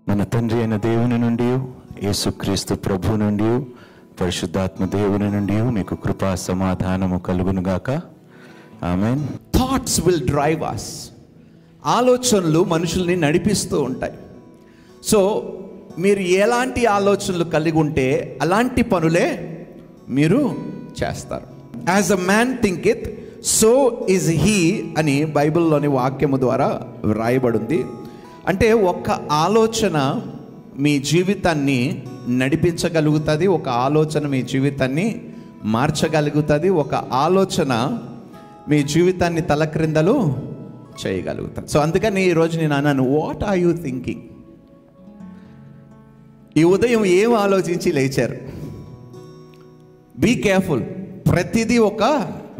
మన తండ్రి అయిన దేవుని నుండి, యేసుక్రీస్తు ప్రభు నుండి, పరిశుద్ధాత్మ దేవుని నుండి మీకు కృపా సమాధానము కలుగునుగాక. ఆమేన్. థాట్స్ విల్ డ్రైవ్ అస్. ఆలోచనలు మనుషుల్ని నడిపిస్తూ ఉంటాయి. సో మీరు ఎలాంటి ఆలోచనలు కలిగి ఉంటే అలాంటి పనులే మీరు చేస్తారు. As a man thinketh so is he అని బైబిల్లోని వాక్యము ద్వారా వ్రాయబడింది. అంటే ఒక్క ఆలోచన మీ జీవితాన్ని నడిపించగలుగుతుంది, ఒక ఆలోచన మీ జీవితాన్ని మార్చగలుగుతుంది, ఒక ఆలోచన మీ జీవితాన్ని తలక్రిందలు చేయగలుగుతుంది. సో అందుకని ఈరోజు నేను అన్నాను, వాట్ ఆర్ యూ థింకింగ్? ఈ ఉదయం ఏం ఆలోచించి లేచారు? Be careful. ప్రతిదీ ఒక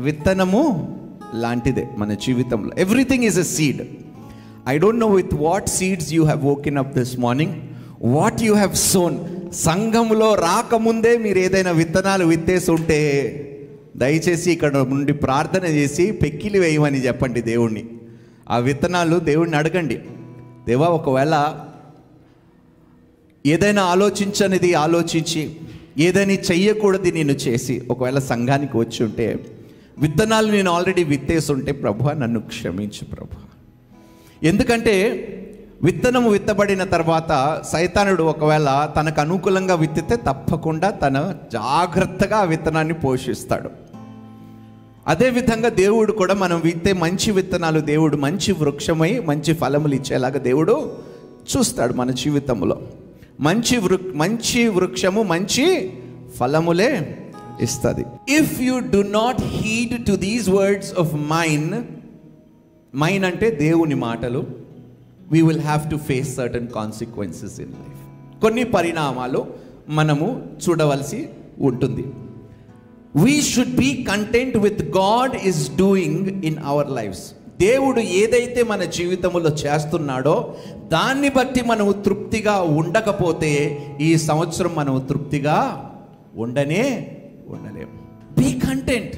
విత్తనము లాంటిదే మన జీవితంలో. Everything is a seed. I don't know with what seeds you have woken up this morning, what you have sown. సంఘంలో రాకముందే మీరు ఏదైనా విత్తనాలు విత్తేసి ఉంటే దయచేసి ఇక్కడ నుండి ప్రార్థన చేసి పెక్కిలి వేయమని చెప్పండి దేవుణ్ణి. ఆ విత్తనాలు దేవుణ్ణి అడగండి, దేవా ఒకవేళ ఏదైనా ఆలోచించనిది ఆలోచించి ఏదైనా చెయ్యకూడదు నేను చేసి ఒకవేళ సంఘానికి వచ్చి ఉంటే, విత్తనాలు నేను ఆల్రెడీ విత్తేసి ఉంటే ప్రభువా నన్ను క్షమించు ప్రభువా. ఎందుకంటే విత్తనము విత్తబడిన తర్వాత సైతానుడు ఒకవేళ తనకు అనుకూలంగా విత్తితే తప్పకుండా తన జాగ్రత్తగా ఆ విత్తనాన్ని పోషిస్తాడు. అదేవిధంగా దేవుడు కూడా మనం విత్తే మంచి విత్తనాలు దేవుడు మంచి వృక్షమై మంచి ఫలములు ఇచ్చేలాగా దేవుడు చూస్తాడు మన జీవితంలో. మంచి వృక్షము మంచి ఫలములే ఇస్తుంది. If you do not heed to these words of mine అంటే దేవుని మాటలు, we will have to face certain consequences in life. కొన్ని పరిణామాలు మనము చూడవలసి ఉంటుంది. We should be content with God is doing in our lives. దేవుడు ఏదైతే మన జీవితంలో చేస్తున్నాడో దాన్ని బట్టి మనము తృప్తిగా ఉండకపోతే ఈ సంవత్సరం మనము తృప్తిగా ఉండలేము. Be content.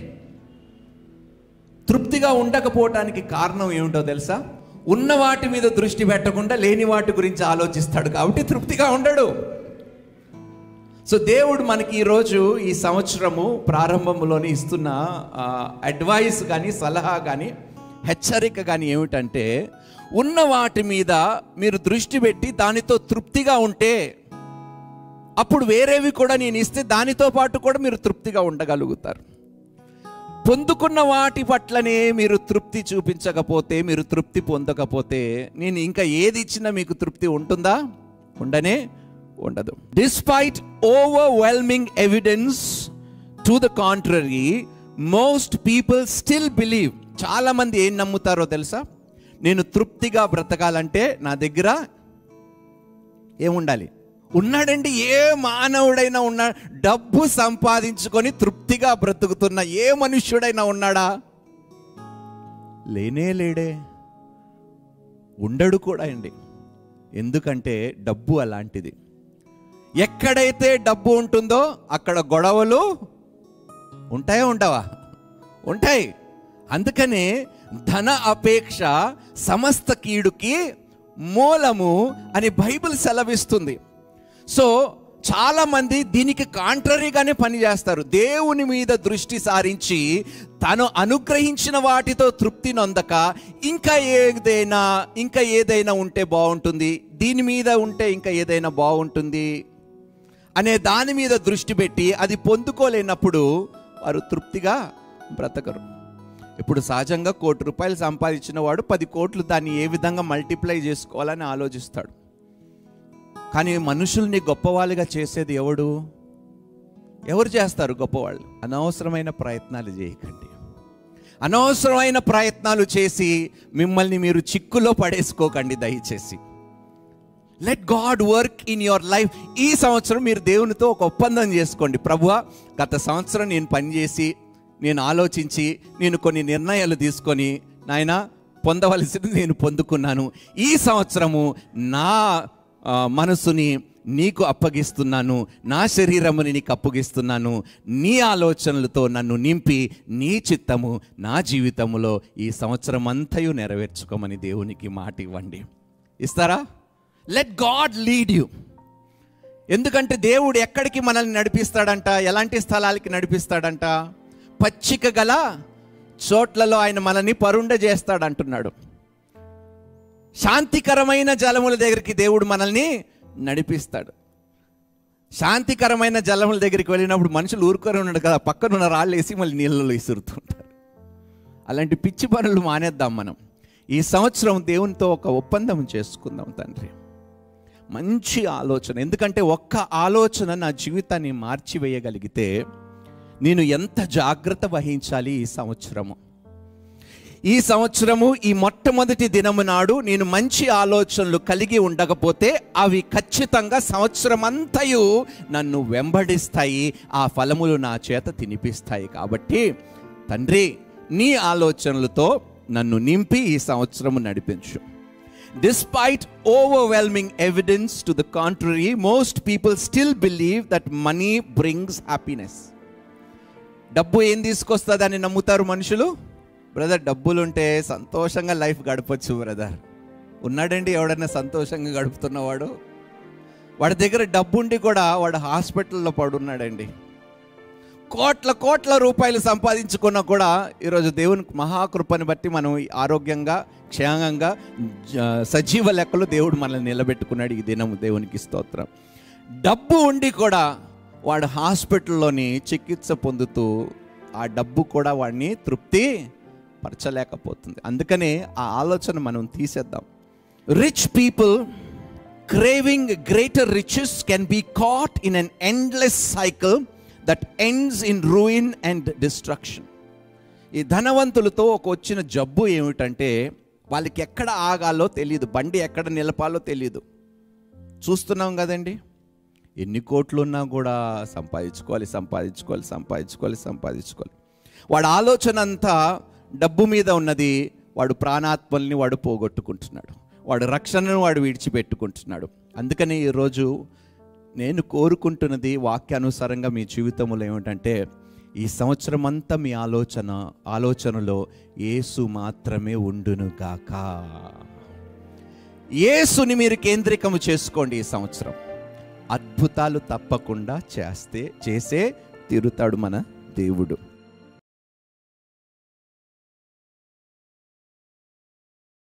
తృప్తిగా ఉండకపోవటానికి కారణం ఏమిటో తెలుసా? ఉన్న వాటి మీద దృష్టి పెట్టకుండా లేని వాటి గురించి ఆలోచిస్తాడు కాబట్టి తృప్తిగా ఉండడు. సో దేవుడు మనకి ఈరోజు ఈ సంవత్సరము ప్రారంభంలోనే ఇస్తున్న అడ్వైస్ కానీ సలహా కానీ హెచ్చరిక కానీ ఏమిటంటే, ఉన్న వాటి మీద మీరు దృష్టి పెట్టి దానితో తృప్తిగా ఉంటే అప్పుడు వేరేవి కూడా నేను ఇస్తే దానితో పాటు కూడా మీరు తృప్తిగా ఉండగలుగుతారు. పొందుకున్న వాటి పట్లనే మీరు తృప్తి చూపించకపోతే, మీరు తృప్తి పొందకపోతే నేను ఇంకా ఏది ఇచ్చినా మీకు తృప్తి ఉంటుందా? ఉండదు. Despite overwhelming evidence to the contrary most people still believe. చాలా మంది ఏం నమ్ముతారో తెలుసా? నేను తృప్తిగా బ్రతకాలంటే నా దగ్గర ఏముండాలి? ఉన్నాడండి, ఏ మానవుడైనా ఉన్నాడు? డబ్బు సంపాదించుకొని తృప్తిగా బ్రతుకుతున్న ఏ మనుష్యుడైనా ఉన్నాడా? లేడే, ఉండడు కూడా అండి. ఎందుకంటే డబ్బు అలాంటిది. ఎక్కడైతే డబ్బు ఉంటుందో అక్కడ గొడవలు ఉంటాయా ఉండవా? ఉంటాయి. అందుకనే ధన అపేక్ష సమస్త కీడుకి మూలము అని బైబిల్ సెలవిస్తుంది. సో చాలామంది దీనికి కాంట్రరీగానే పనిచేస్తారు. దేవుని మీద దృష్టి సారించి తను అనుగ్రహించిన వాటితో తృప్తి నొందక ఇంకా ఏదైనా ఉంటే బాగుంటుంది, దీని మీద ఉంటే ఇంకా ఏదైనా బాగుంటుంది అనే దాని మీద దృష్టి పెట్టి అది పొందుకోలేనప్పుడు వారు తృప్తిగా బ్రతకరు. ఇప్పుడు సహజంగా ₹1,00,00,000 సంపాదించిన వాడు 10 కోట్లు దాన్ని ఏ విధంగా మల్టిప్లై చేసుకోవాలని ఆలోచిస్తాడు. కానీ మనుషుల్ని గొప్పవాళ్ళుగా చేసేది ఎవరు చేస్తారు? గొప్పవాళ్ళు. అనవసరమైన ప్రయత్నాలు చేయకండి. అనవసరమైన ప్రయత్నాలు చేసి మిమ్మల్ని మీరు చిక్కులో పడేసుకోకండి దయచేసి. Let God work in your life. ఈ సంవత్సరం మీరు దేవునితో ఒక ఒప్పందం చేసుకోండి. ప్రభువా, గత సంవత్సరం నేను పనిచేసి, నేను ఆలోచించి, నేను కొన్ని నిర్ణయాలు తీసుకొని నాయనా పొందవలసింది నేను పొందుకున్నాను. ఈ సంవత్సరము నా మనసుని నీకు అప్పగిస్తున్నాను, నా శరీరముని నీకు అప్పగిస్తున్నాను. నీ ఆలోచనలతో నన్ను నింపి నీ చిత్తము నా జీవితంలో ఈ సంవత్సరం అంతయు నెరవేర్చుకోమని దేవునికి మాట ఇవ్వండి. ఇస్తారా? Let God lead you. ఎందుకంటే దేవుడు ఎక్కడికి మనల్ని నడిపిస్తాడంట? ఎలాంటి స్థలాలకి నడిపిస్తాడంట? పచ్చిక గల చోట్లలో ఆయన మనల్ని పరుండ చేస్తాడంటున్నాడు. శాంతికరమైన జలముల దగ్గరికి దేవుడు మనల్ని నడిపిస్తాడు. శాంతికరమైన జలముల దగ్గరికి వెళ్ళినప్పుడు మనుషులు ఊరుకొని ఉన్నాడు కదా, పక్కన ఉన్న రాళ్ళు వేసి మళ్ళీ నీళ్ళలో విసురుతుంటారు. అలాంటి పిచ్చి పనులు మానేద్దాం మనం. ఈ సంవత్సరం దేవునితో ఒక ఒప్పందం చేసుకుందాం తండ్రి. మంచి ఆలోచన, ఎందుకంటే ఒక్క ఆలోచన నా జీవితాన్ని మార్చివేయగలిగితే నేను ఎంత జాగ్రత్త వహించాలి ఈ సంవత్సరము ఈ మొట్టమొదటి దినము నాడు నేను మంచి ఆలోచనలు కలిగి ఉండకపోతే అవి ఖచ్చితంగా సంవత్సరం అంతయు నన్ను వెంబడిస్తాయి, ఆ ఫలములు నా చేత తినిపిస్తాయి. కాబట్టి తండ్రి, నీ ఆలోచనలతో నన్ను నింపి ఈ సంవత్సరము నడిపించు. Despite overwhelming evidence to the contrary, most people still believe that money brings happiness. డబ్బు ఏం తీసుకొస్తుందని నమ్ముతారు మనుషులు? బ్రదర్, డబ్బులుంటే సంతోషంగా లైఫ్ గడపచ్చు బ్రదర్. ఉన్నాడండి ఎవడన్నా సంతోషంగా గడుపుతున్నవాడు? వాడి దగ్గర డబ్బుండి కూడా వాడు హాస్పిటల్లో పడున్నాడండి. కోట్ల రూపాయలు సంపాదించుకున్నా కూడా ఈరోజు దేవుని మహాకృపని బట్టి మనం ఆరోగ్యంగా క్షేమంగా సజీవ లెక్కలు దేవుడు మనల్ని నిలబెట్టుకున్నాడు. ఈ దినము దేవునికి స్తోత్రం. డబ్బు ఉండి కూడా వాడు హాస్పిటల్లోని చికిత్స పొందుతూ ఆ డబ్బు కూడా వాడిని తృప్తి పరచలేకపోతుంది. అందుకనే ఆ ఆలోచన మనం తీసేద్దాం. Rich people craving greater riches can be caught in an endless cycle that ends in ruin and destruction. ఈ ధనవంతులతో ఒక వచ్చిన జబ్బు ఏమిటంటే వాళ్ళకి ఎక్కడ ఆగాలో తెలియదు, బండి ఎక్కడ నిలపాలో తెలియదు. చూస్తున్నాం కదండి, ఎన్ని కోట్లు ఉన్నా కూడా సంపాదించుకోవాలి. వాడి ఆలోచన అంతా డబ్బు మీద ఉన్నది. వాడు ప్రాణాత్మల్ని వాడు పోగొట్టుకుంటున్నాడు, వాడు రక్షణను వాడు విడిచిపెట్టుకుంటున్నాడు. అందుకని ఈరోజు నేను కోరుకుంటున్నది వాక్యానుసారంగా మీ జీవితంలో ఏమిటంటే, ఈ సంవత్సరం అంతా మీ ఆలోచనలో యేసు మాత్రమే ఉండునుగాక. యేసుని మీరు కేంద్రీకము చేసుకోండి. ఈ సంవత్సరం అద్భుతాలు తప్పకుండా చేసే తీరుతాడు మన దేవుడు.